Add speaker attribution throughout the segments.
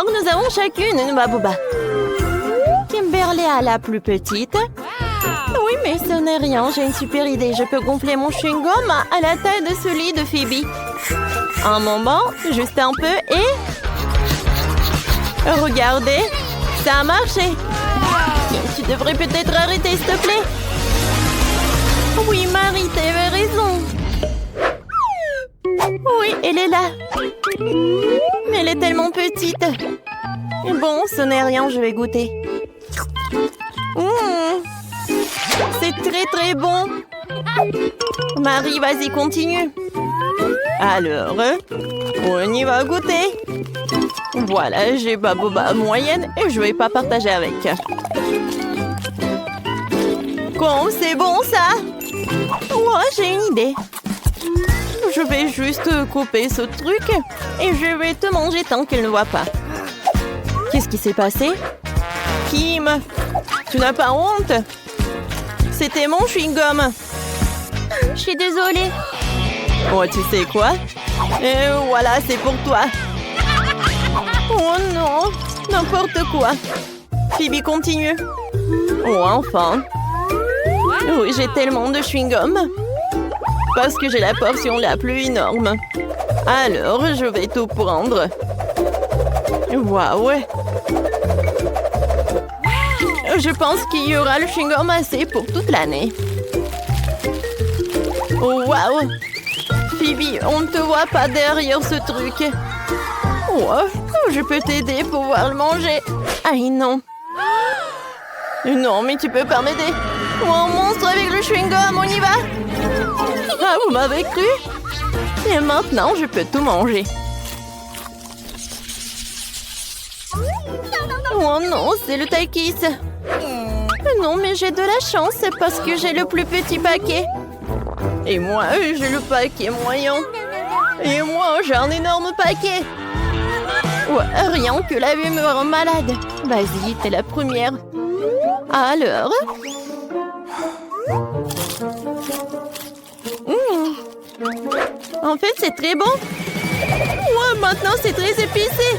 Speaker 1: Alors, nous avons chacune une babouba. Kimberly a la plus petite. Oui, mais ce n'est rien. J'ai une super idée. Je peux gonfler mon chewing-gum à la taille de celui de Phoebe. Un moment, juste un peu et... Regardez, ça a marché. Tu devrais peut-être arrêter, s'il te plaît. Oui, Marie, t'avais raison. Oui, elle est là. Mais elle est tellement petite. Bon, ce n'est rien, je vais goûter. C'est très très bon. Marie, vas-y, continue. Alors, on y va goûter. Voilà, j'ai ma boba moyenne et je vais pas partager avec. Bon, c'est bon ça. Ouais, j'ai une idée. Je vais juste couper ce truc et je vais te manger tant qu'elle ne voit pas. Qu'est-ce qui s'est passé? Kim, tu n'as pas honte? C'était mon chewing-gum. Je suis désolée. Oh, tu sais quoi? Et voilà, c'est pour toi. Oh non, n'importe quoi. Phoebe, continue. Oh, enfin. Oui, j'ai tellement de chewing-gum. Parce que j'ai la portion la plus énorme. Alors, je vais tout prendre. Waouh! Je pense qu'il y aura le chewing-gum assez pour toute l'année. Oh, waouh! Phoebe, on ne te voit pas derrière ce truc. Oh, je peux t'aider pour pouvoir le manger. Aïe, non. Non, mais tu peux pas m'aider. Oh, un monstre avec le chewing-gum, on y va? Ah, vous m'avez cru? Et maintenant, je peux tout manger. Oh non, c'est le Takis. Non, mais j'ai de la chance parce que j'ai le plus petit paquet. Et moi, j'ai le paquet moyen. Et moi, j'ai un énorme paquet. Ouais, rien que la vue me rend malade. Vas-y, t'es la première. Alors? En fait, c'est très bon. Ouais, maintenant, c'est très épicé.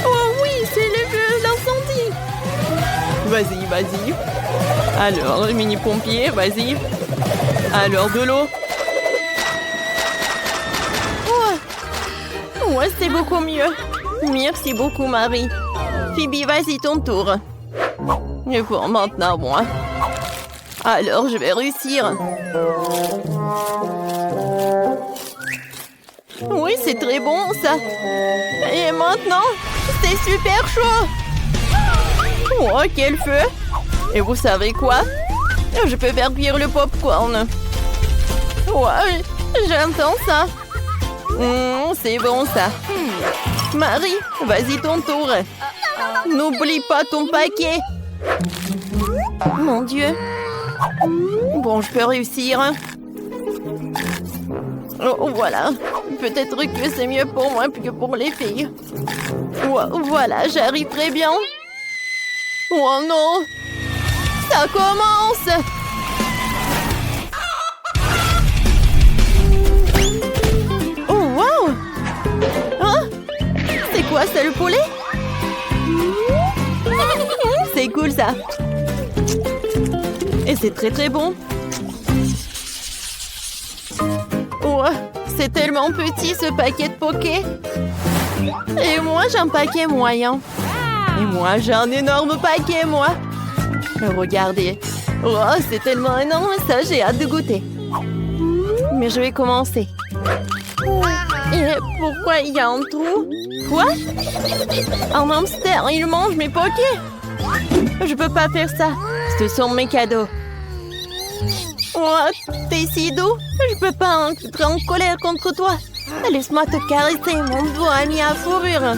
Speaker 1: Oh oui, c'est le feu d'incendie. Vas-y, vas-y. Alors, mini-pompier, vas-y. Alors, de l'eau. Ouais, c'est beaucoup mieux. Merci beaucoup, Marie. Phoebe, vas-y, ton tour. Et pour maintenant, moi. Alors, je vais réussir. Oui, c'est très bon, ça. Et maintenant, c'est super chaud. Oh, quel feu. Et vous savez quoi? Je peux faire cuire le popcorn. Ouais, j'entends ça. C'est bon, ça. Marie, vas-y, ton tour. N'oublie pas ton paquet. Mon Dieu. Bon, je peux réussir. Oh, voilà. Peut-être que c'est mieux pour moi que pour les filles. Voilà, j'arrive très bien. Oh non! Ça commence! Oh, wow! Hein? C'est quoi ça, le poulet? C'est cool, ça. Et c'est très très bon. Ouais, c'est tellement petit ce paquet de poké. Et moi, j'ai un paquet moyen. Et moi, j'ai un énorme paquet, moi. Regardez. Oh, c'est tellement énorme, ça, j'ai hâte de goûter. Mais je vais commencer. Et pourquoi il y a un trou? Quoi? Un hamster, il mange mes pokés. Je peux pas faire ça. Ce sont mes cadeaux. Oh, t'es si doux. Je peux pas être en colère contre toi. Laisse-moi te caresser, mon doigt ami à fourrure.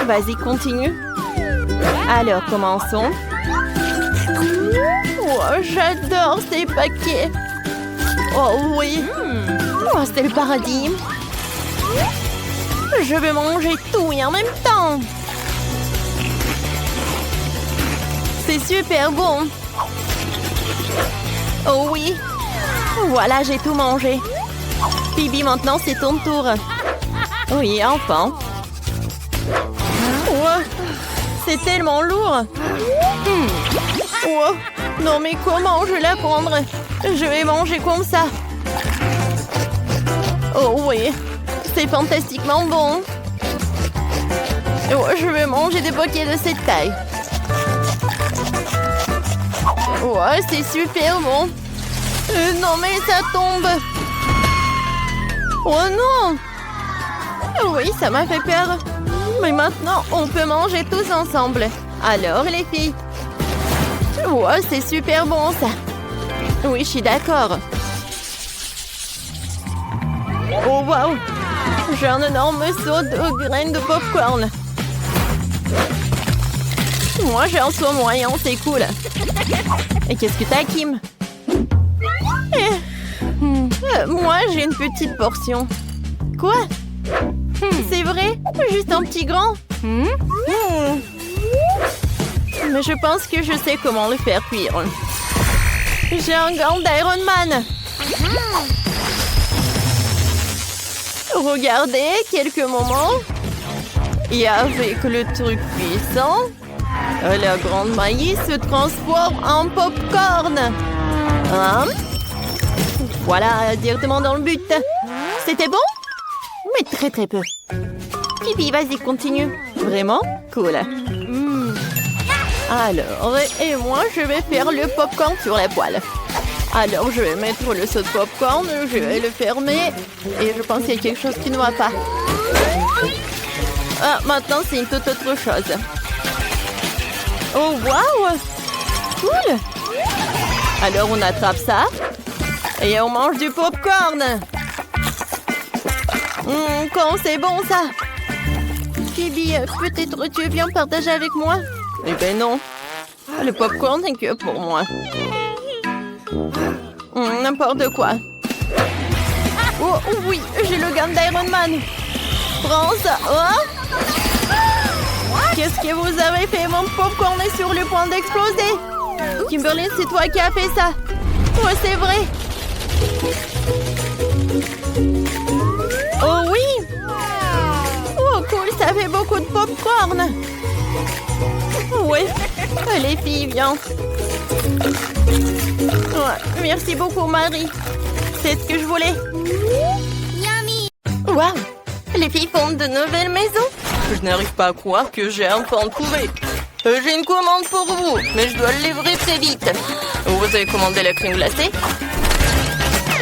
Speaker 1: Vas-y, continue. Alors, commençons. Oh, j'adore ces paquets. Oh oui. Oh, c'est le paradis. Je vais manger tout et en même temps. C'est super bon. Oh oui. Voilà, j'ai tout mangé. Phoebe, maintenant c'est ton tour. Oui, enfin. Wow, c'est tellement lourd. Oh, non mais comment je vais la prendre? Je vais manger comme ça. Oh oui, c'est fantastiquement bon. Oh, je vais manger des paquets de cette taille. Oh, c'est super bon. Non mais ça tombe. Oh non. Oui, ça m'a fait peur. Mais maintenant, on peut manger tous ensemble. Alors les filles. Oh, c'est super bon ça. Oui, je suis d'accord. Oh waouh. J'ai un énorme seau de graines de popcorn. Moi, j'ai un seau moyen, c'est cool. Et qu'est-ce que t'as, Kim? Moi, j'ai une petite portion. Quoi? C'est vrai? Juste un petit grand? Mais je pense que je sais comment le faire cuire. J'ai un gant d'Iron Man. Regardez, quelques moments. Et avec le truc puissant, la grande maïs se transforme en popcorn. Hein? Voilà, directement dans le but. C'était bon? Mais très très peu. Pipi, vas-y, continue. Vraiment? Cool. Alors, et moi, je vais faire le popcorn sur la poêle. Alors, je vais mettre le seau de popcorn, je vais le fermer. Et je pense qu'il y a quelque chose qui ne va pas. Ah, maintenant, c'est une toute autre chose. Oh, waouh! Cool! Alors, on attrape ça. Et on mange du popcorn. Quand c'est bon, ça. Phoebe, peut-être tu veux bien partager avec moi? Eh ben non. Le popcorn n'est que pour moi. N'importe quoi. Oh oui, j'ai le gant d'Iron Man. Prends ça. Oh. Qu'est-ce que vous avez fait? Mon popcorn est sur le point d'exploser. Kimberly, c'est toi qui as fait ça. Oh, c'est vrai. Oh oui. Oh, cool, ça fait beaucoup de popcorn. Oui. Les filles, viens. Ouais, merci beaucoup, Marie. C'est ce que je voulais. Yummy. Waouh. Les filles fondent de nouvelles maisons. Je n'arrive pas à croire que j'ai enfin trouvé. J'ai une commande pour vous, mais je dois le livrer très vite. Vous avez commandé la crème glacée.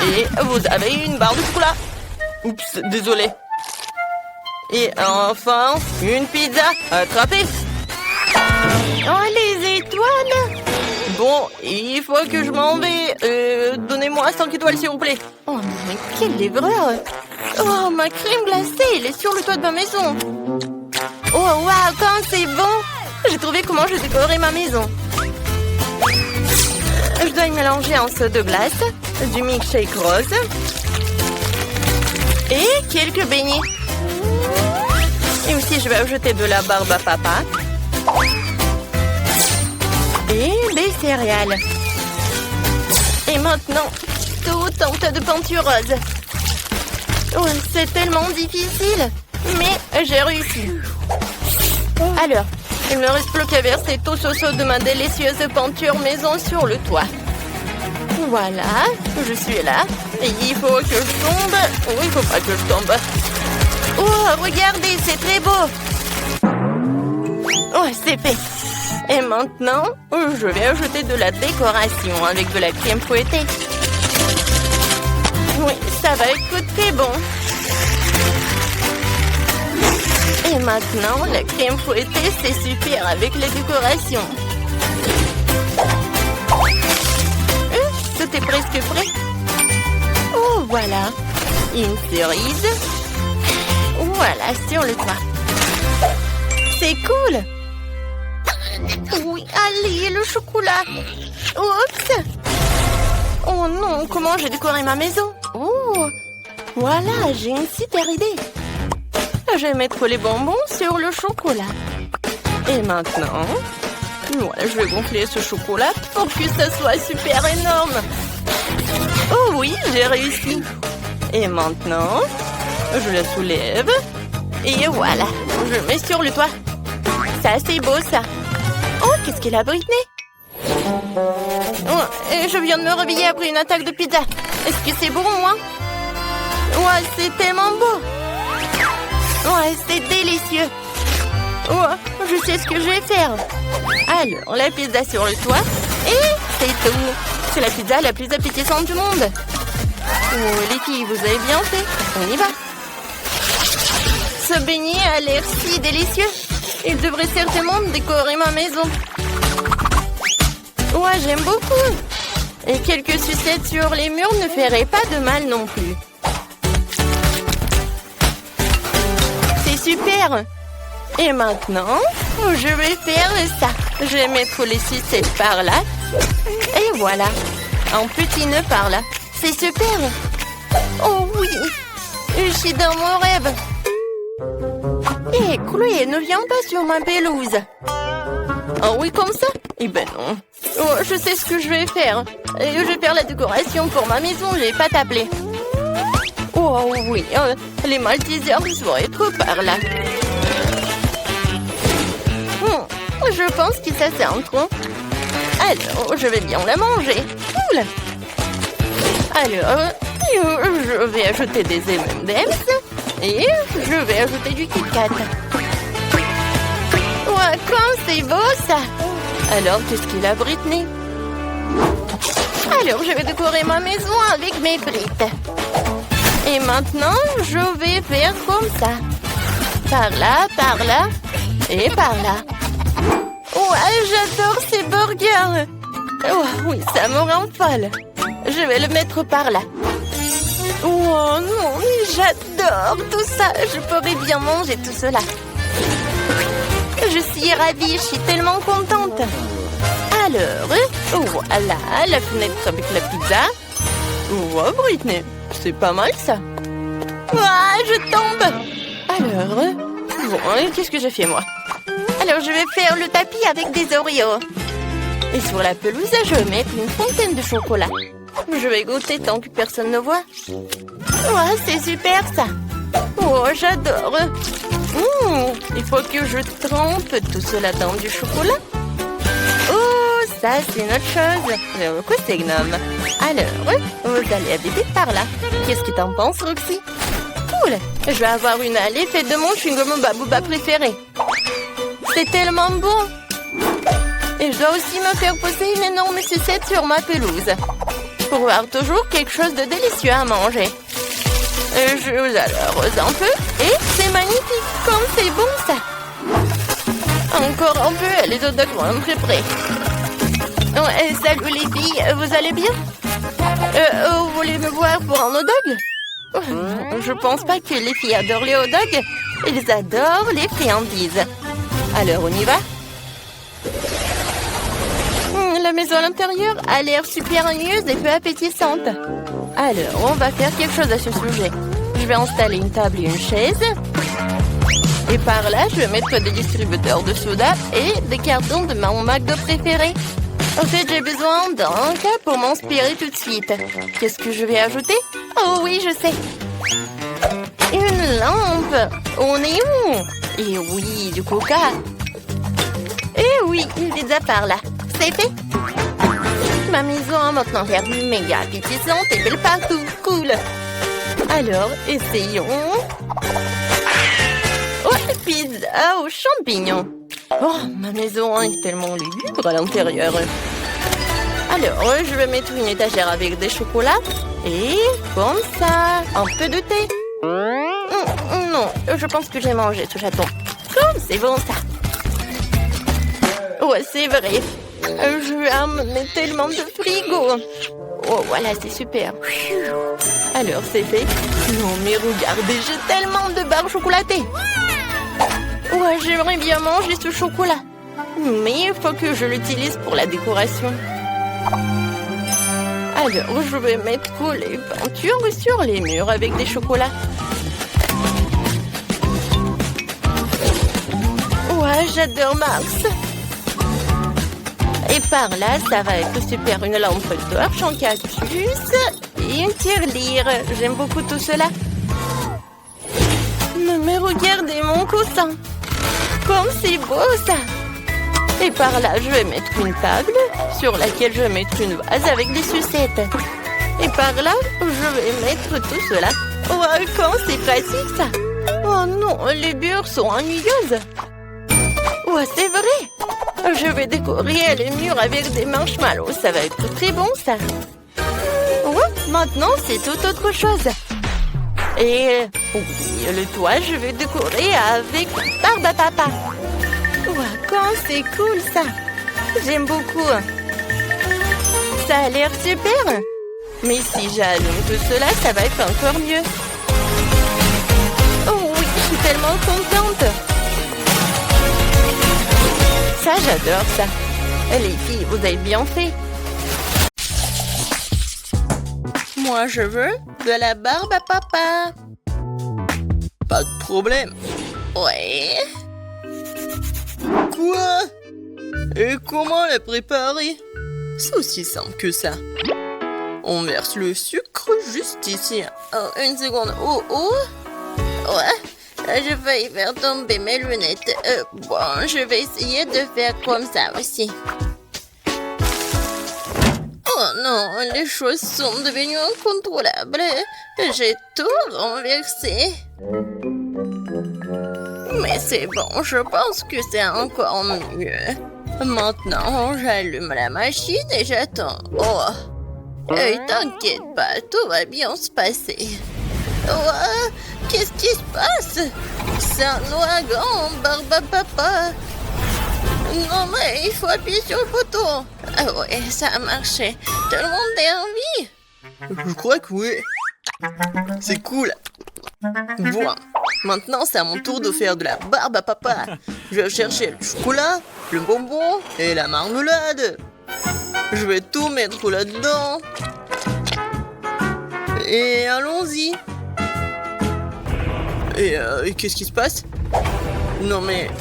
Speaker 1: Et vous avez une barre de chocolat. Oups, désolé. Et enfin, une pizza. Attrapée. Oh, les étoiles. Bon, il faut que je m'en vais. Donnez-moi 5 étoiles, s'il vous plaît. Oh, mais quel livreur. Oh, ma crème glacée, elle est sur le toit de ma maison. Oh, waouh, quand c'est bon. J'ai trouvé comment je décorerai ma maison. Je dois y mélanger un seau de glace, du milkshake rose et quelques beignets. Et aussi, je vais ajouter de la barbe à papa et des céréales. Et maintenant, tout un tas de peinture rose. Oh, c'est tellement difficile, mais j'ai réussi. Alors, il ne reste plus qu'à verser tout ce seau de ma délicieuse peinture maison sur le toit. Voilà, je suis là. Et il faut que je tombe. Oh, il faut pas que je tombe. Oh, regardez, c'est très beau. Oh, c'est fait. Et maintenant, je vais ajouter de la décoration avec de la crème fouettée. Oui, ça va être très bon. Et maintenant, la crème fouettée, c'est super avec les décorations. Tout est presque prêt. Oh, voilà. Une cerise. Voilà, sur le toit. C'est cool. Oui, allez, le chocolat. Oups. Oh non, comment j'ai décoré ma maison? Oh, voilà, j'ai une super idée. Je vais mettre les bonbons sur le chocolat. Et maintenant, voilà, je vais gonfler ce chocolat pour que ça soit super énorme. Oh oui, j'ai réussi. Et maintenant, je la soulève. Et voilà, je le mets sur le toit. Ça, c'est beau, ça. Oh, qu'est-ce qu'elle a, Britney? Oh, et je viens de me réveiller après une attaque de pizza. Est-ce que c'est bon, moi? Ouais, c'est tellement beau. Ouais, c'est délicieux. Oh, je sais ce que je vais faire. Alors, la pizza sur le toit. Et c'est tout. C'est la pizza la plus appétissante du monde. Oh, les filles, vous avez bien fait. On y va. Ce beignet a l'air si délicieux. Il devrait certainement décorer ma maison. Ouais, j'aime beaucoup. Et quelques sucettes sur les murs ne feraient pas de mal non plus. C'est super. Et maintenant, je vais faire ça. Je vais mettre les sucettes par là. Et voilà. Un petit nœud par là. C'est super. Oh oui. Je suis dans mon rêve. Hé, Chloé, ne viens pas sur ma pelouse. Oh oui, comme ça? Eh ben non. Oh, je sais ce que je vais faire. Je vais faire la décoration pour ma maison, je vais pas t'appeler. Oh oui, les Maltesers vont être par là. Je pense que ça c'est un tronc. Alors, je vais bien la manger. Cool. Alors, je vais ajouter des M&M's et je vais ajouter du Kit Kat. Ouais, comme c'est beau ça. Alors, qu'est-ce qu'il a, Britney? Alors, je vais décorer ma maison avec mes briques. Et maintenant, je vais faire comme ça. Par là et par là. Ouais, j'adore ces burgers. Oh, oui, ça me rend folle. Je vais le mettre par là. Oh non, j'adore tout ça. Je pourrais bien manger tout cela. Je suis ravie, je suis tellement contente. Alors, voilà la fenêtre avec la pizza. Oh, Britney, c'est pas mal ça. Ah, je tombe. Alors, bon, qu'est-ce que j'ai fait moi? Alors, je vais faire le tapis avec des Oreos. Et sur la pelouse, je vais mettre une fontaine de chocolat. Je vais goûter tant que personne ne voit. Ouais, c'est super ça. Oh, j'adore. Il faut que je trempe tout cela dans du chocolat. Oh, ça, c'est une autre chose. Quoi, c'est gnome? Alors, vous allez habiter par là. Qu'est-ce que t'en penses, Roxy? Cool. Je vais avoir une allée faite de mon chewing-gum Babouba préféré. C'est tellement bon. Et je dois aussi me faire poser une énorme sucette sur ma pelouse. Pour avoir toujours quelque chose de délicieux à manger. Je vous arrose un peu. Et c'est magnifique. Comme c'est bon ça. Encore un peu, les hot dogs vont être prêts. Salut les filles, vous allez bien? Vous voulez me voir pour un hot dog? Je pense pas que les filles adorent les hot dogs. Ils adorent les friandises. Alors, on y va? La maison à l'intérieur a l'air super ennuyeuse et peu appétissante. Alors, on va faire quelque chose à ce sujet. Je vais installer une table et une chaise. Et par là, je vais mettre des distributeurs de soda et des cartons de mon McDo préféré. En fait, j'ai besoin d'un cas pour m'inspirer tout de suite. Qu'est-ce que je vais ajouter? Oh oui, je sais. Une lampe au néon. Et oui, du coca. Et oui, une pizza par là. C'est fait. Ma maison a maintenant l'air méga appétissante et belle partout. Cool. Alors, essayons. Oh, pizza aux champignons. Oh, ma maison est tellement lugubre à l'intérieur. Alors, je vais mettre une étagère avec des chocolats. Et comme ça, un peu de thé. Non, je pense que j'ai mangé ce chaton. Comme c'est bon ça. Ouais, c'est vrai. Je vais amener tellement de frigo. Oh, voilà, c'est super. Alors, c'est fait. Non, mais regardez, j'ai tellement de barres chocolatées. Ouais, j'aimerais bien manger ce chocolat. Mais il faut que je l'utilise pour la décoration. Alors, je vais mettre les peintures sur les murs avec des chocolats. Ouais, j'adore Mars. Et par là, ça va être super. Une lampe torche en cactus et une tirelire. J'aime beaucoup tout cela. Mais regardez mon coussin. comme c'est beau ça! Et par là, je vais mettre une table sur laquelle je vais mettre une vase avec des sucettes. Et par là, je vais mettre tout cela. Oh, quand c'est pratique ça! Oh non, les bûches sont ennuyeuses. Oh, c'est vrai! Je vais décorer les murs avec des marshmallows. Ça va être très bon ça. Oh, maintenant, c'est tout autre chose. Et le toit, je vais décorer avec Barbe à Papa. Wow, quand c'est cool ça! J'aime beaucoup. Ça a l'air super. Mais si j'allume tout cela, ça va être encore mieux. Oh oui, je suis tellement contente. Ça, j'adore ça. Les filles, vous avez bien fait. Moi, je veux de la barbe à papa.
Speaker 2: Pas de problème.
Speaker 1: Ouais.
Speaker 2: Quoi? Et comment la préparer? C'est aussi simple que ça. On verse le sucre juste ici.
Speaker 1: Oh, une seconde. Oh, oh. Ouais. Je vais faire tomber mes lunettes. Bon, je vais essayer de faire comme ça aussi. Oh non, les choses sont devenues incontrôlables. J'ai tout renversé. Mais c'est bon, je pense que c'est encore mieux. Maintenant, j'allume la machine et j'attends. Oh, t'inquiète pas, tout va bien se passer. Oh, qu'est-ce qui se passe? C'est un ouragan, Barbe à Papa. Non, mais il faut appuyer sur le bouton. Ah ouais, ça a marché. Tout le monde est en vie.
Speaker 2: Je crois que oui. C'est cool. Bon, maintenant c'est à mon tour de faire de la barbe à papa. Je vais chercher le chocolat, le bonbon et la marmelade. Je vais tout mettre là-dedans. Et allons-y. Et qu'est-ce qui se passe? Non mais...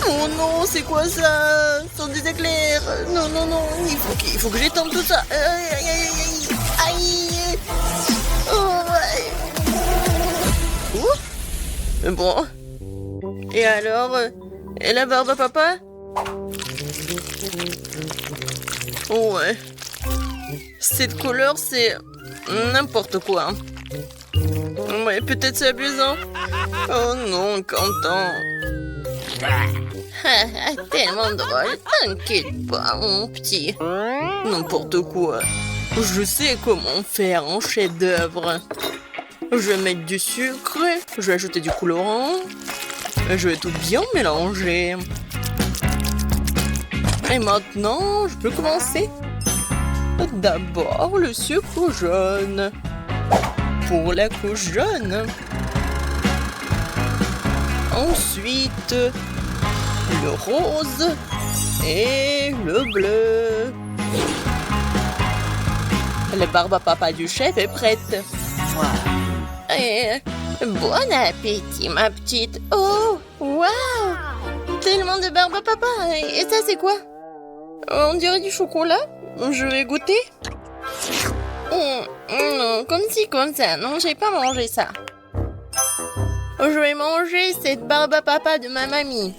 Speaker 2: Oh non, c'est quoi ça? Ce sont des éclairs. Non, non, non, il faut que j'étende tout ça. Aïe, aïe, aïe, aïe. Aïe. Oh, ouais. Bon. Et alors, et la barbe à papa? Ouais. Cette couleur, c'est n'importe quoi. Ouais, peut-être c'est amusant. Oh non, Quentin.
Speaker 1: Tellement drôle, t'inquiète pas, mon petit.
Speaker 2: N'importe quoi. Je sais comment faire un chef-d'œuvre. Je vais mettre du sucre, je vais ajouter du colorant, je vais tout bien mélanger. Et maintenant, je peux commencer. D'abord, le sucre jaune. Pour la couche jaune. Ensuite, le rose et le bleu. La barbe à papa du chef est prête.
Speaker 1: Et bon appétit, ma petite. Oh, waouh! Tellement de barbe à papa. Et ça, c'est quoi? On dirait du chocolat. Je vais goûter. Non, comme ci, comme ça. Non, j'ai pas mangé ça. Je vais manger cette barbe à papa de ma mamie.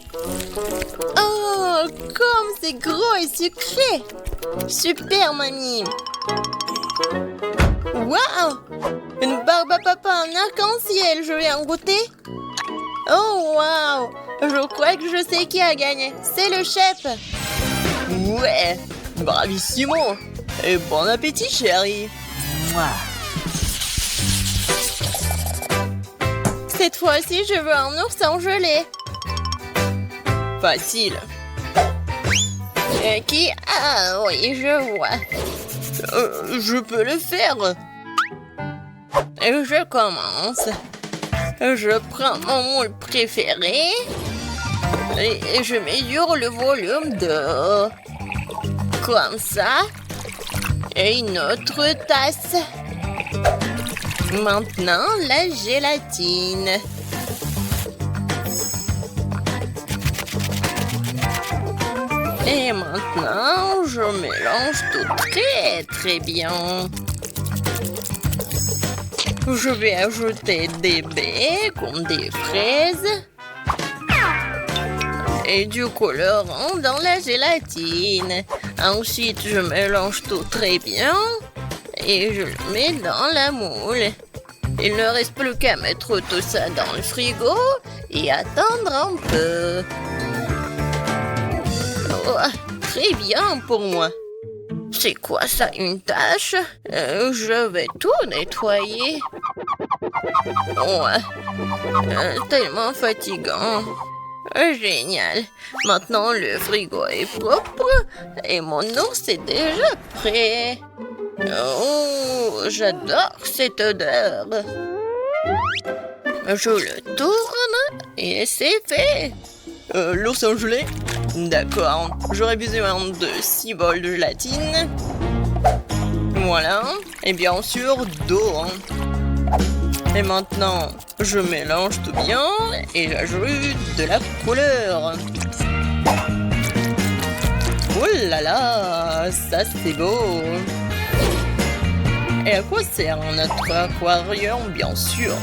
Speaker 1: Oh, comme c'est gros et sucré. Super, mamie. Waouh! Une barbe à papa en arc-en-ciel. Je vais en goûter. Oh, waouh! Je crois que je sais qui a gagné. C'est le chef.
Speaker 2: Ouais, bravissimo. Et bon appétit, chérie.
Speaker 1: Cette fois-ci, je veux un ourson gelé.
Speaker 2: Facile.
Speaker 1: Qui? Ah oui, je vois.
Speaker 2: Je peux le faire.
Speaker 1: Je commence. Je prends mon moule préféré et je mesure le volume d'eau. Comme ça. Et une autre tasse. Maintenant, la gélatine. Et maintenant, je mélange tout très très bien. Je vais ajouter des baies comme des fraises.
Speaker 2: et du colorant dans la gélatine. Ensuite, je mélange tout très bien et je le mets dans la moule. Il ne reste plus qu'à mettre tout ça dans le frigo et attendre un peu. Oh, très bien pour moi. C'est quoi ça, une tâche? Je vais tout nettoyer. Ouais, tellement fatigant. Génial. Maintenant, le frigo est propre et mon ours est déjà prêt. Oh, j'adore cette odeur. Je le tourne et c'est fait. L'ours en gelée? D'accord. J'aurais besoin de 6 bols de gélatine. Voilà. Et bien sûr, d'eau. Et maintenant, je mélange tout bien et j'ajoute de la couleur. Oh là là, ça c'est beau. Et à quoi sert notre aquarium, bien sûr?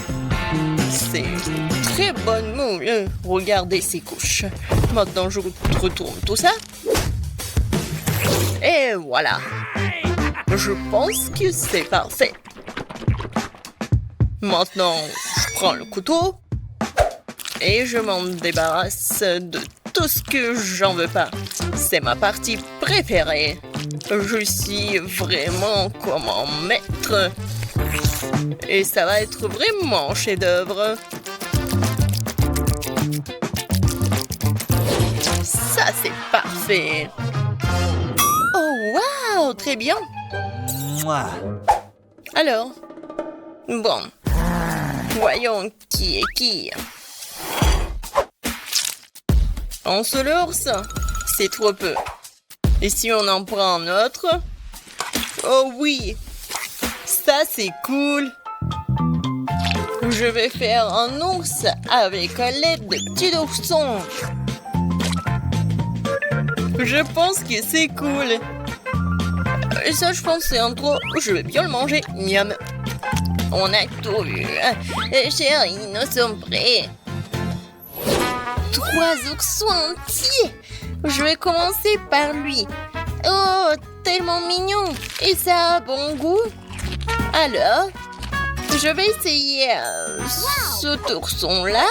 Speaker 2: C'est une très bonne moule. Regardez ces couches. Maintenant, je retourne tout ça. Et voilà. Je pense que c'est parfait. Maintenant, je prends le couteau et je m'en débarrasse de tout ce que j'en veux pas. C'est ma partie préférée. Je suis vraiment comme un maître. Et ça va être vraiment un chef-d'œuvre. Ça, c'est parfait. Oh, waouh, très bien. Alors, bon, voyons qui est qui. Un seul ours, c'est trop peu. Et si on en prend un autre? Oh oui, ça c'est cool. Je vais faire un ours avec l'aide de petits oursons. Je pense que c'est cool. Et ça, je pense, c'est un trop. Je vais bien le manger. Miam. On a tout vu. Chérie, nous sommes prêts. 3 oursons entiers. Je vais commencer par lui. Oh, tellement mignon. Et ça a bon goût. Alors, je vais essayer ce ourson-là.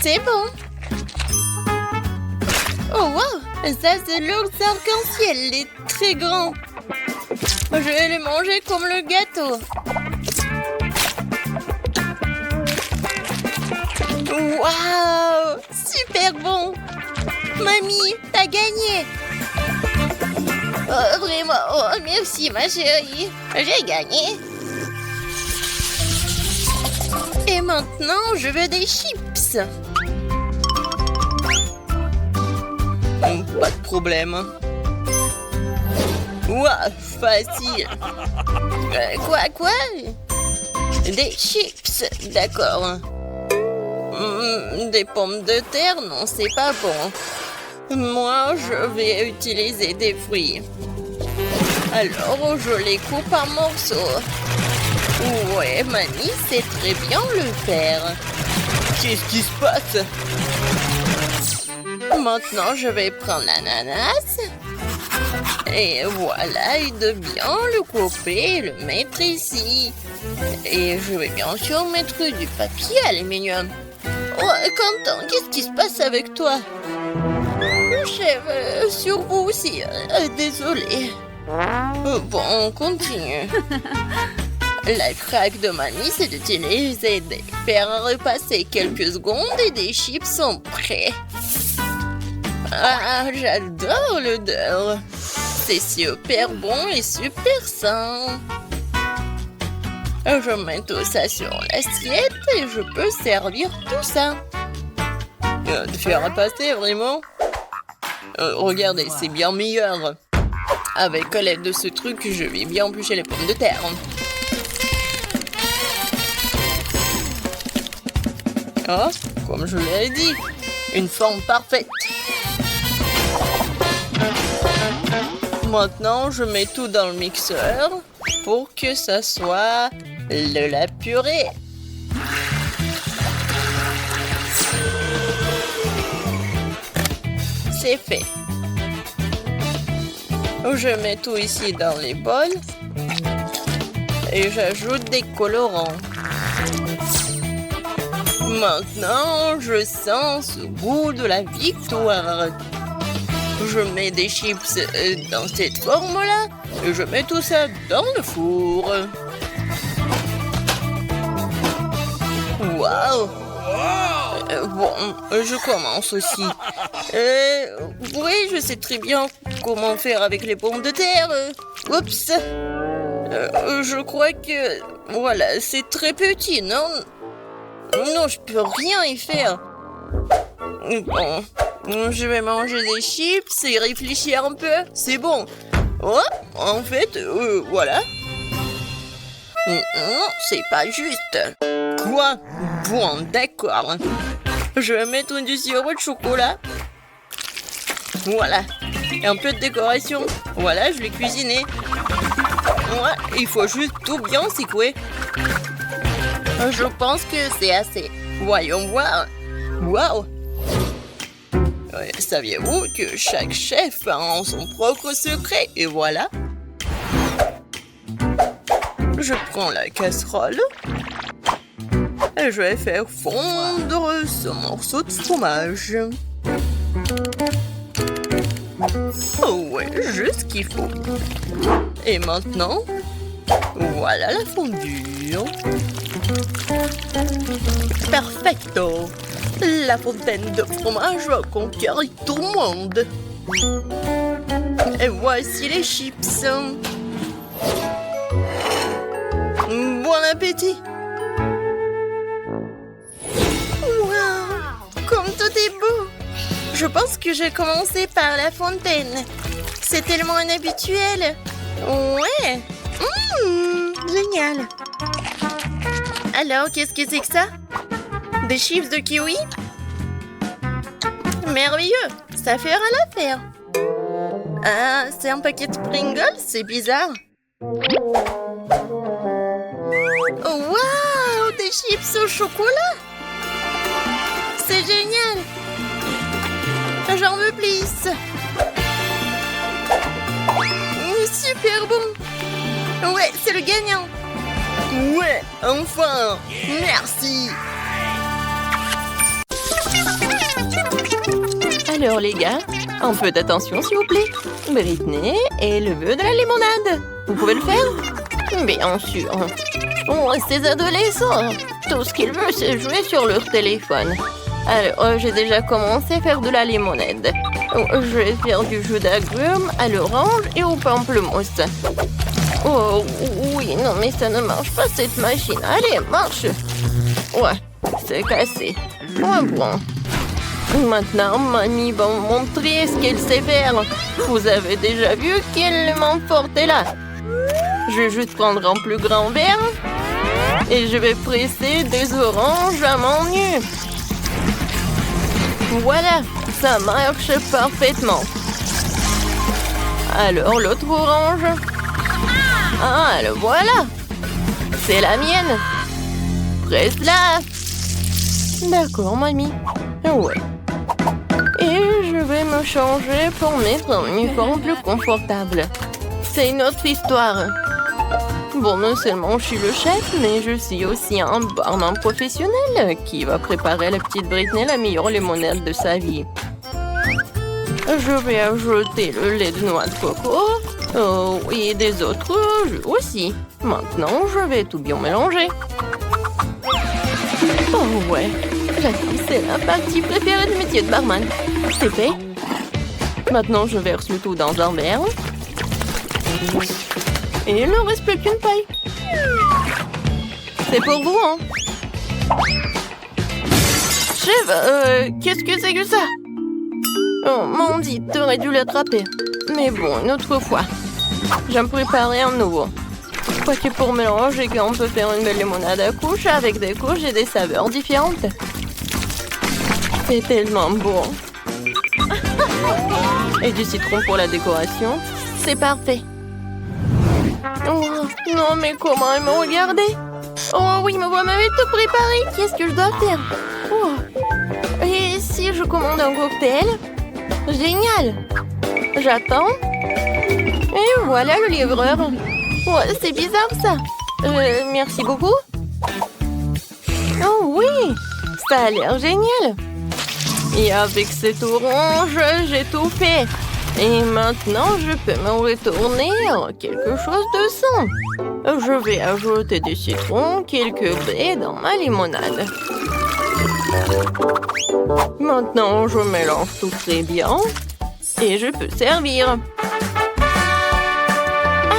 Speaker 2: C'est bon. Oh, wow. Ça, c'est l'ours arc-en-ciel. Il est très grand. Je vais le manger comme le gâteau. Waouh! Super bon! Mamie, t'as gagné! Oh, vraiment, oh, merci ma chérie! J'ai gagné! Et maintenant, je veux des chips! Pas de problème. Ouah, facile! Quoi? Des chips, d'accord. Des pommes de terre, non, c'est pas bon. Moi, je vais utiliser des fruits. Alors, je les coupe en morceaux. Ouais, Mamie sait très bien le faire. Qu'est-ce qui se passe? Maintenant, je vais prendre l'ananas. Et voilà, et de bien le couper et le mettre ici. Et je vais bien sûr mettre du papier aluminium. Oh, Quentin, qu'est-ce qui se passe avec toi? Chef, sur vous aussi. Désolé. Bon, on continue. La craque de Mamie, c'est d'utiliser des faire repasser quelques secondes et des chips sont prêts. Ah, j'adore l'odeur. C'est super bon et super sain. Je mets tout ça sur l'assiette et je peux servir tout ça. De faire repasser, vraiment? Regardez, c'est bien meilleur. Avec l'aide de ce truc, je vais bien éplucher les pommes de terre. Oh, comme je l'ai dit, une forme parfaite. Maintenant, je mets tout dans le mixeur pour que ça soit de la purée. c'est fait. Je mets tout ici dans les bols. Et j'ajoute des colorants. Maintenant, je sens ce goût de la victoire. Je mets des chips dans cette forme-là et je mets tout ça dans le four. Waouh! Bon, je commence aussi. Oui, je sais très bien comment faire avec les pommes de terre. Oups! Je crois que... Voilà, c'est très petit, non? Non, je peux rien y faire. Bon, je vais manger des chips et réfléchir un peu. C'est bon. Oh, en fait, voilà. Non, c'est pas juste. Quoi? Bon, d'accord. Je vais mettre du sirop de chocolat. Voilà. Et un peu de décoration. Voilà, je l'ai cuisiné. Ouais, il faut juste tout bien secouer. Je pense que c'est assez. Voyons voir. Waouh! Saviez-vous que chaque chef a son propre secret? Et voilà. Je prends la casserole. Et je vais faire fondre ce morceau de fromage. Oh ouais, juste ce qu'il faut. Et maintenant, voilà la fondure. Perfecto! La fontaine de fromage va conquérir tout le monde. Et voici les chips. Bon appétit! Wow! Comme tout est beau! Je pense que j'ai commencé par la fontaine. C'est tellement inhabituel. Ouais! Génial! Alors, qu'est-ce que c'est que ça? Des chips de kiwi? Merveilleux! Ça fera l'affaire. Ah, c'est un paquet de Pringles? C'est bizarre. Oh, waouh! Des chips au chocolat! C'est génial! J'en veux plus! Super bon! Ouais, c'est le gagnant! Ouais, enfin! Merci!
Speaker 1: Alors les gars, un peu d'attention s'il vous plaît. Britney et le vœu de la limonade. Vous pouvez le faire? Bien sûr. Oh, ces adolescents, tout ce qu'ils veulent c'est jouer sur leur téléphone. Alors, j'ai déjà commencé à faire de la limonade. Je vais faire du jus d'agrumes à l'orange et au pamplemousse. Oh oui, non mais ça ne marche pas cette machine. Allez, marche. Ouais, c'est cassé. Ouais, bon. Maintenant, mamie va me montrer ce qu'elle sait faire. Vous avez déjà vu quelle main forte est là. Je vais juste prendre un plus grand verre et je vais presser des oranges à main nue. Voilà, ça marche parfaitement. Alors, l'autre orange. Ah, le voilà. C'est la mienne. Presse-la. D'accord, mamie. Ouais. Et je vais me changer pour mettre un uniforme plus confortable. C'est une autre histoire. Bon, non seulement je suis le chef, mais je suis aussi un barman professionnel qui va préparer à la petite Britney la meilleure limonade de sa vie. Je vais ajouter le lait de noix de coco et des autres jus aussi. Maintenant, je vais tout bien mélanger. Oh ouais, c'est la partie préférée du métier de barman. C'est fait. Maintenant, je verse le tout dans un verre. Et il ne reste plus qu'une paille. C'est pour vous, hein. Chef, qu'est-ce que c'est que ça? Oh, Mandy, t'aurais dû l'attraper. Mais bon, une autre fois. J'en préparer un nouveau. Quoi que pour mélanger, on peut faire une belle limonade à couche avec des couches et des saveurs différentes. C'est tellement bon. Et du citron pour la décoration. C'est parfait. Oh, non, mais comment elle me regardait? Oh oui, mais vous m'avez tout préparé. Qu'est-ce que je dois faire? Oh. Et si je commande un cocktail? Génial! J'attends. Et voilà le livreur. Ouais, c'est bizarre ça. Merci beaucoup. Oh oui, ça a l'air génial. Et avec cette orange, j'ai tout fait. Et maintenant, je peux me retourner en quelque chose de sain. Je vais ajouter du citron, quelques baies dans ma limonade. Maintenant, je mélange tout très bien. Et je peux servir.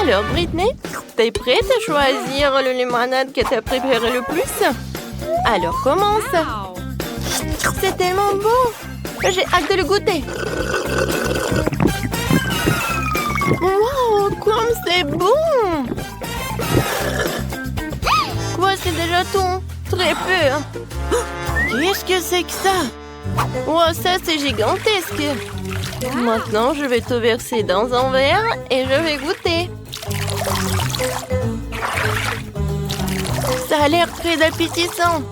Speaker 1: Alors, Britney, t'es prête à choisir le limonade que t'as préféré le plus? Alors, commence. C'est tellement bon. J'ai hâte de le goûter. Wow, comme c'est bon! Quoi, c'est déjà tout? Très peu. Qu'est-ce que c'est que ça? Wow, ça, c'est gigantesque. Maintenant, je vais tout verser dans un verre et je vais goûter. Ça a l'air très appétissant.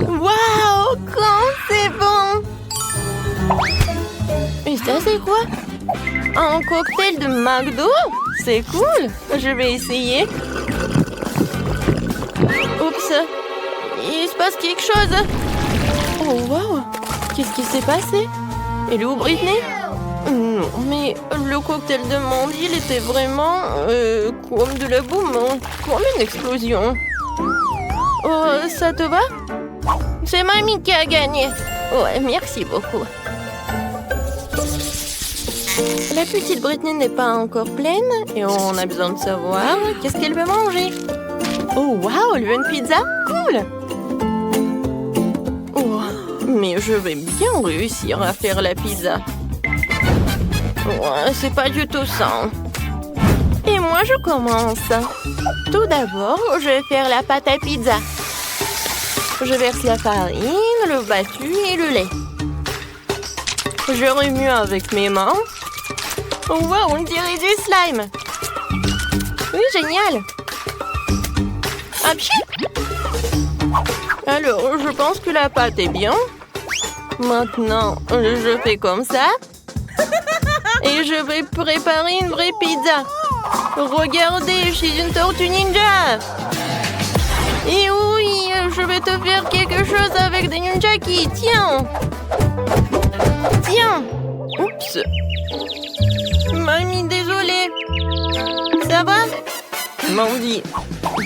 Speaker 1: Waouh, comme c'est bon! Et ça, c'est quoi? Un cocktail de McDo? C'est cool! Je vais essayer. Oups! Il se passe quelque chose! Oh, wow! Qu'est-ce qui s'est passé? Elle est où, Britney? Non, mais le cocktail de Mandy, il était vraiment comme de la boum, comme une explosion. Oh, ça te va? C'est Mamie qui a gagné. Ouais, merci beaucoup. La petite Britney n'est pas encore pleine et on a besoin de savoir qu'est-ce qu'elle veut manger. Oh, wow, elle veut une pizza? Cool! Oh, mais je vais bien réussir à faire la pizza. Ouais, c'est pas du tout ça. Et moi, je commence. Tout d'abord, je vais faire la pâte à pizza. Je verse la farine, le battu et le lait. Je remue avec mes mains. Wow, on dirait du slime. Oui, génial. Apchi. Alors, je pense que la pâte est bien. Maintenant, je fais comme ça. Et je vais préparer une vraie pizza. Regardez, je suis une tortue ninja. Et oui, je vais te faire quelque chose avec des nunchaki. Tiens. Tiens. Oups. Mamie, désolée. Ça va? Mandy,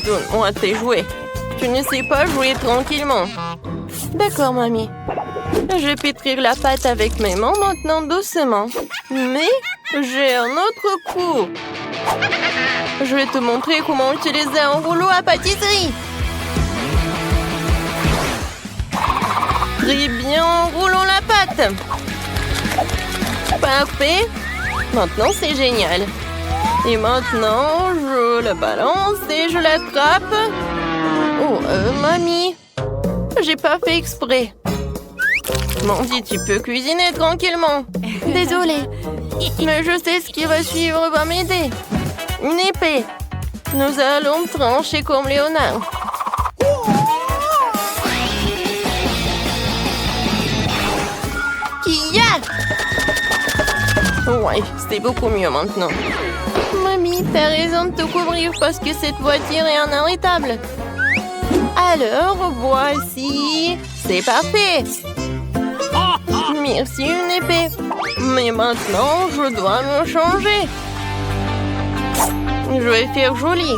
Speaker 1: donne-moi tes jouets. Tu ne sais pas jouer tranquillement. D'accord, mamie. Je vais pétrir la pâte avec mes mains maintenant doucement. Mais j'ai un autre coup. Je vais te montrer comment utiliser un rouleau à pâtisserie. Très bien, roulons la pâte. Parfait. Maintenant, c'est génial. Et maintenant, je la balance et je l'attrape. Oh, mamie. J'ai pas fait exprès. Mandy, tu peux cuisiner tranquillement. Désolée. Mais je sais ce qui va suivre va m'aider. Une épée. Nous allons trancher comme Léonard. Kia! Ouais, c'est beaucoup mieux maintenant. Mamie, t'as raison de te couvrir parce que cette voiture est inarrêtable. Alors, voici. C'est parfait. Merci, une épée. Mais maintenant, je dois me changer. Je vais faire joli.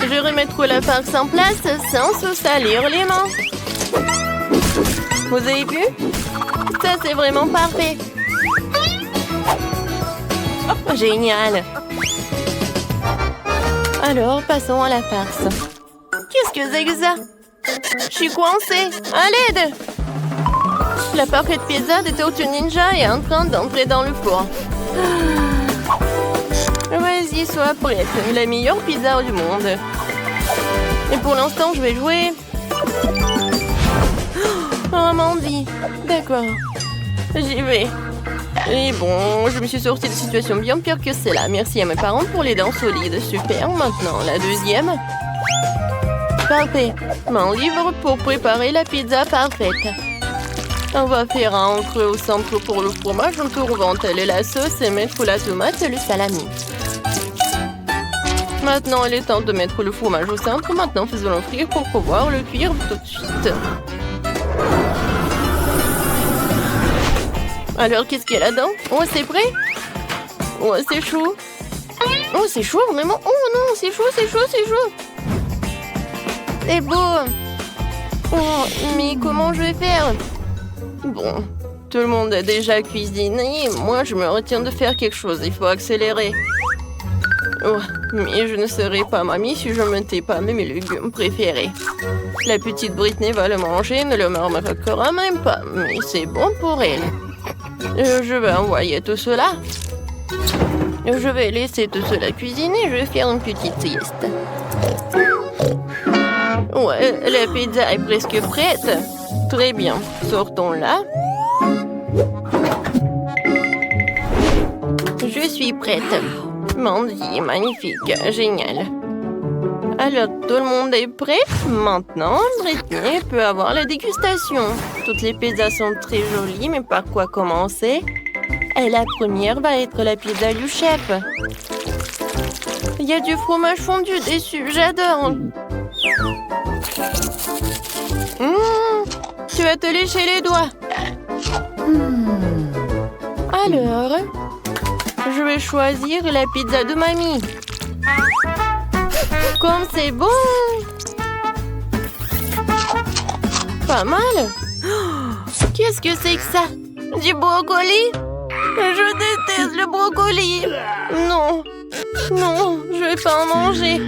Speaker 1: Je vais remettre la farce en place sans se salir les mains. Vous avez vu? Ça, c'est vraiment parfait. Génial. Alors, passons à la farce. Qu'est-ce que c'est que ça? Je suis coincée. À l'aide! La parfaite pizza de Tortue Ninja est en train d'entrer dans le four. Vas-y, sois prête. La meilleure pizza du monde. Et pour l'instant, je vais jouer. Oh, Mandy. D'accord. J'y vais. Et bon, je me suis sortie de situation bien pire que celle-là. Merci à mes parents pour les dents solides. Super. Maintenant, la deuxième. Parfait. Mon livre pour préparer la pizza parfaite. On va faire un creux au centre pour le fromage en tournant la sauce et mettre la tomate et le salami. Maintenant, il est temps de mettre le fromage au centre. Maintenant, faisons-le frire pour pouvoir le cuire tout de suite. Alors, qu'est-ce qu'il y a là-dedans? Oh, c'est prêt? Oh, c'est chaud. Oh, c'est chaud, vraiment. Oh non, c'est chaud, c'est chaud, c'est chaud. C'est beau. Oh, mais comment je vais faire? Bon, tout le monde a déjà cuisiné. Moi, je me retiens de faire quelque chose. Il faut accélérer. Oh, mais je ne serai pas mamie si je ne mettais pas mes légumes préférés. La petite Britney va le manger, ne le remarquera même pas. Mais c'est bon pour elle. Je vais envoyer tout cela. Je vais laisser tout cela cuisiner. Je vais faire une petite sieste. Ouais, la pizza est presque prête. Très bien. Sortons-la. Je suis prête. Mandy, magnifique, génial. Alors, tout le monde est prêt? Maintenant, Britney peut avoir la dégustation. Toutes les pizzas sont très jolies, mais par quoi commencer? Et la première va être la pizza du chef. Il y a du fromage fondu dessus, j'adore. Tu vas te lécher les doigts. Alors, je vais choisir la pizza de mamie. Comme c'est bon! Pas mal! Qu'est-ce que c'est que ça? Du brocoli? Je déteste le brocoli! Non! Non, je vais pas en manger!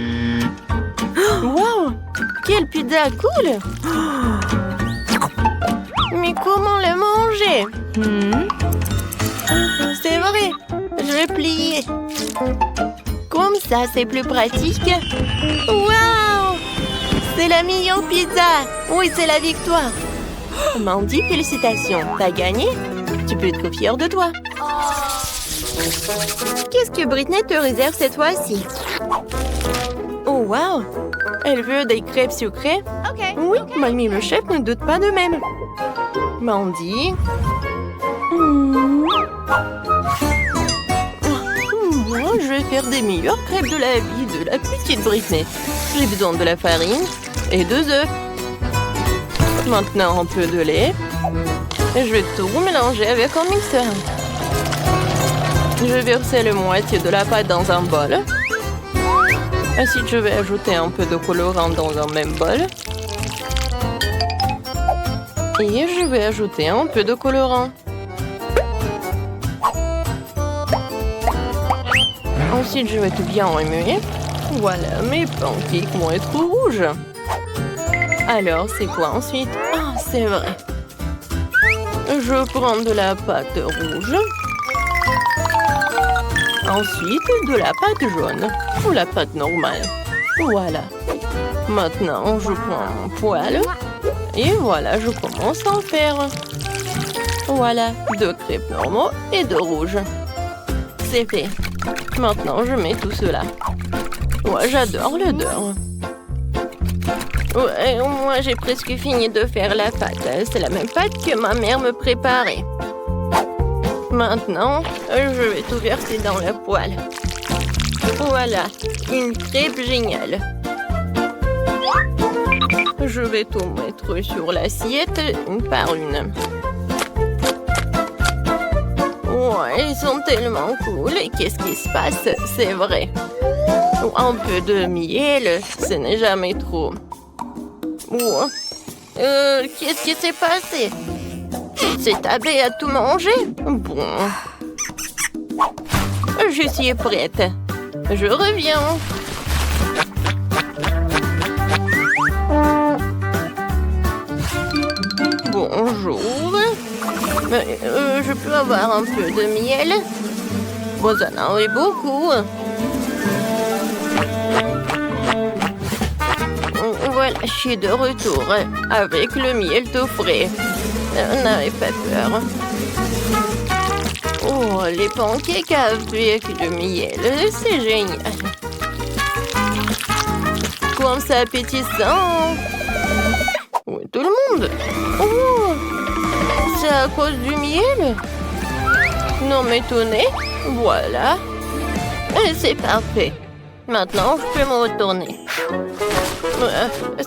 Speaker 1: Wow! Quelle pizza cool! Mais comment la manger? C'est vrai! Je vais plier. Comme ça, c'est plus pratique. Waouh! C'est la meilleure pizza! Oui, c'est la victoire! Mandy, félicitations! T'as gagné? Tu peux être fière de toi. Qu'est-ce que Britney te réserve cette fois-ci? Oh, wow! Elle veut des crêpes sucrées? Oui, mamie le chef ne doute pas de même. Mandy... Moi, je vais faire des meilleures crêpes de la vie de la petite Britney. J'ai besoin de la farine et 2 œufs. Maintenant, un peu de lait. Et je vais tout mélanger avec un mixeur. Je vais verser la moitié de la pâte dans un bol. Ensuite, je vais ajouter un peu de colorant dans un même bol. Et je vais ajouter un peu de colorant. Ensuite, je vais tout bien remuer. Voilà, mes pancakes vont être rouges. Alors, c'est quoi ensuite? Ah, c'est vrai. Je prends de la pâte rouge. Ensuite, de la pâte jaune. Ou la pâte normale. Voilà. Maintenant, je prends mon poêle. Et voilà, je commence à en faire. Voilà, 2 crêpes normaux et 2 rouges. C'est fait. Maintenant, je mets tout cela. Ouais, j'adore l'odeur. Ouais, moi, j'ai presque fini de faire la pâte. C'est la même pâte que ma mère me préparait. Maintenant, je vais tout verser dans la poêle. Voilà, une crêpe géniale. Je vais tout mettre sur l'assiette, une par une. Ouais, ils sont tellement cool. Qu'est-ce qui se passe? C'est vrai. Un peu de miel, ce n'est jamais trop. Oh. Qu'est-ce qui s'est passé? C'est tablé à tout manger? Bon. Je suis prête. Je reviens. Bonjour. Je peux avoir un peu de miel? Vous en avez beaucoup. Voilà, je suis de retour avec le miel tout frais. N'avez pas peur. Oh, les pancakes avec le miel, c'est génial. Comme c'est appétissant. Oui, tout le monde. Oh, c'est à cause du miel? Non, m'étonner. Voilà. Et c'est parfait. Maintenant, je peux me retourner.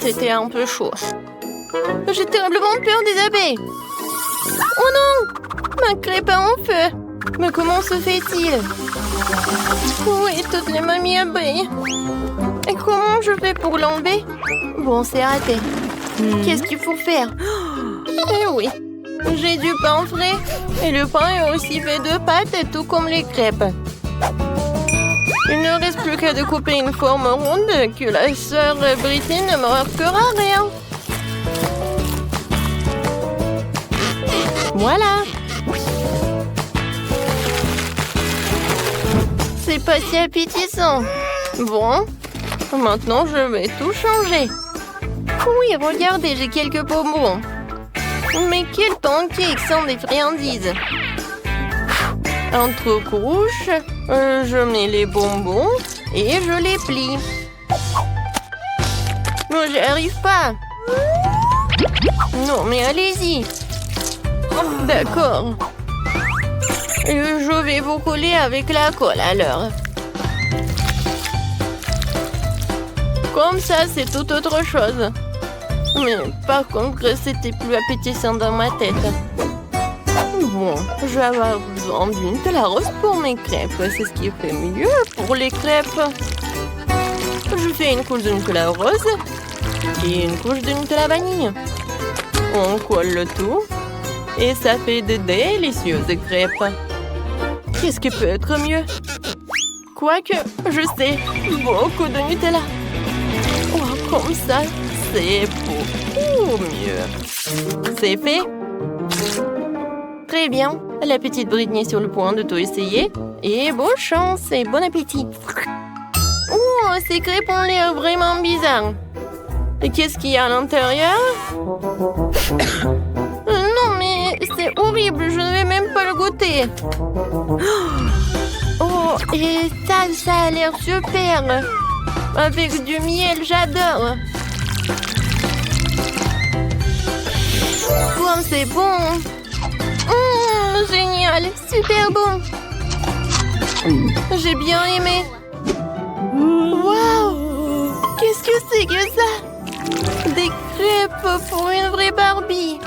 Speaker 1: C'était un peu chaud. J'ai terriblement peur des abeilles. Oh non! Ma crêpe est en feu. Mais comment se fait-il? Oui, toutes les mamies abeilles. Et comment je fais pour l'enlever? Bon, c'est raté. Qu'est-ce qu'il faut faire? Eh oui, j'ai du pain frais. Et le pain est aussi fait de pâtes, tout comme les crêpes. Il ne reste plus qu'à découper une forme ronde que la sœur Britney ne me remarquera rien. Voilà. C'est pas si appétissant. Bon, maintenant je vais tout changer. Oui, regardez, j'ai quelques bonbons. Mais quels pancakes sans des friandises. Entre couches, je mets les bonbons et je les plie. Non, j'y arrive pas. Non, mais allez-y. D'accord. Je vais vous coller avec la colle alors. Comme ça, c'est tout autre chose. Mais par contre, c'était plus appétissant dans ma tête. Bon, je vais avoir besoin d'une Nutella rose pour mes crêpes. C'est ce qui fait mieux pour les crêpes. Je fais une couche de Nutella rose et une couche de Nutella vanille. On colle le tout et ça fait de délicieuses crêpes. Qu'est-ce qui peut être mieux? Quoique, je sais, beaucoup de Nutella. Oh, comme ça, c'est beaucoup mieux. C'est fait. Très bien. La petite Britney est sur le point de tout essayer. Et bonne chance et bon appétit. Oh, ces crêpes ont l'air vraiment bizarres. Et qu'est-ce qu'il y a à l'intérieur? Non, mais c'est horrible. Je ne vais même pas le goûter. Oh, et ça a l'air super. Avec du miel, j'adore. Bon, c'est bon. Génial, super bon. J'ai bien aimé. Waouh! Qu'est-ce que c'est que ça? Des crêpes pour une vraie Barbie.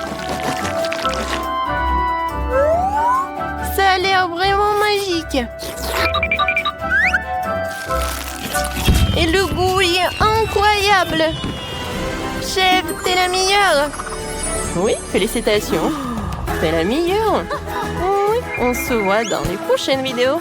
Speaker 1: Ça a l'air vraiment magique. Et le goût est incroyable. Chef, t'es la meilleure. Oui, félicitations. C'est la meilleure. Oui, on se voit dans les prochaines vidéos.